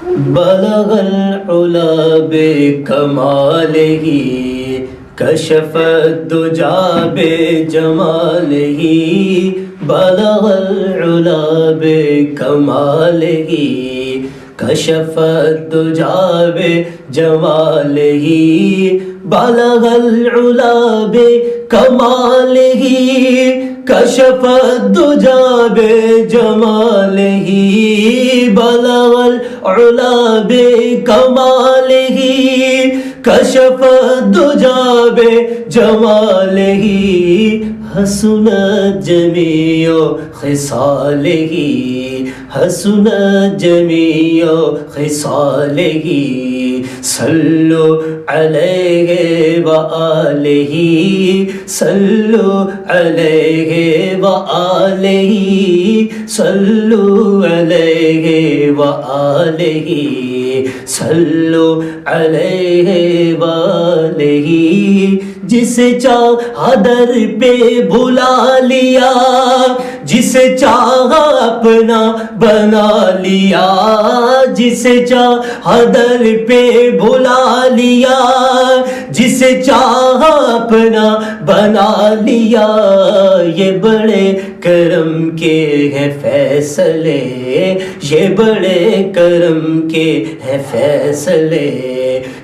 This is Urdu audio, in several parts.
بلغ العلا بکمالہ کشف الدجا بجمالہ بلغ العلا بکمالہ کشف الدجا بجمالہ بلغ العلا بکمالہ کشف الدجا بجمالہ بلغ العلا بکمالہ کشف الدجا بجمالہ حسنت جمیع خصالہ حسنت جمیع خصالہ صلو علیہ وآلہ صلو علیہ وآلہ صلو علیہ وآلہ صلو علیہ وآلہ جسے چاہا در پہ بلا لیا جسے چاہا اپنا بنا لیا جسے چاہا در پہ بلا لیا جسے چاہا اپنا بنا لیا یہ بڑے کرم کے ہیں فیصلے یہ بڑے کرم کے ہیں فیصلے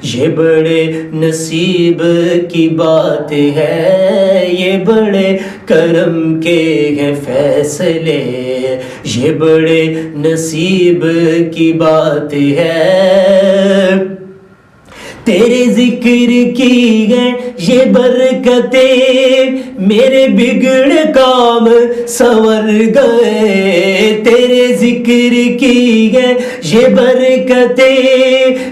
یہ بڑے نصیب کی بات ہے یہ بڑے کرم کے ہیں فیصلے یہ بڑے نصیب کی بات ہے تیرے ذکر کی ہے یہ برکتیں میرے بگڑ کام سنور گئے تیرے ذکر کی ہے یہ برکتیں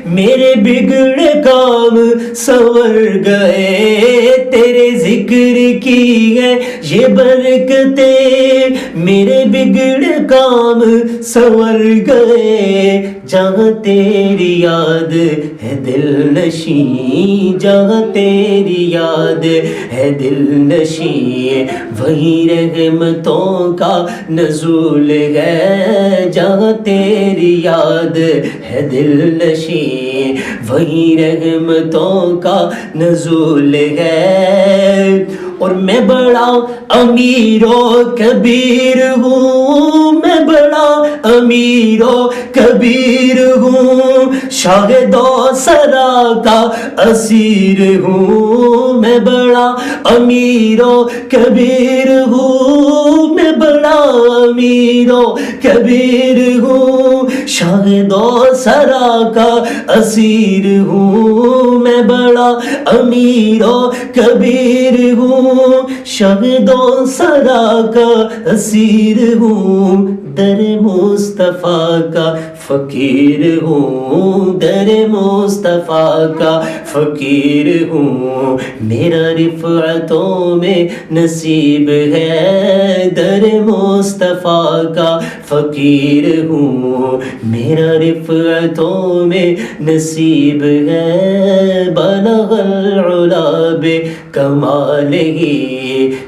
میرے بگڑ کام سنور گئے تیرے ذکر کی ہے یہ برکتیں میرے بگڑ کام سنور گئے جہاں تیری یاد ہے دل نشیں جہاں تیری یاد ہے دل نشیں وہیں رحمتوں کا نزول ہے جہاں تیری یاد ہے دل نشیں وہیں رحمتوں کا نزول ہے اور میں بڑا امیر و کبیر ہوں میں بڑا امیر و کبیر ہوں شاہد و سرا کا اسیر ہوں میں بڑا امیر و کبیر ہوں میں بڑا امیر و کبیر ہوں شاہد و سرا کا اسیر ہوں میں بڑا امیر و کبیر ہوں شاہد و سرا کا اسیر ہوں در مصطفیٰ کا فقیر ہوں در مصطفیٰ کا فقیر ہوں میرا رفعتوں میں نصیب ہے در مصطفیٰ کا فقیر ہوں میرا رفعتوں میں نصیب ہے بلغ العلا بکمالہ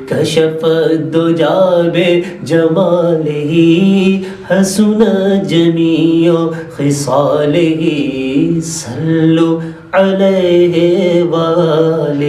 کشف الدجا بجمالہ حسن جمیع خصالہ صلو علیہ وآلہ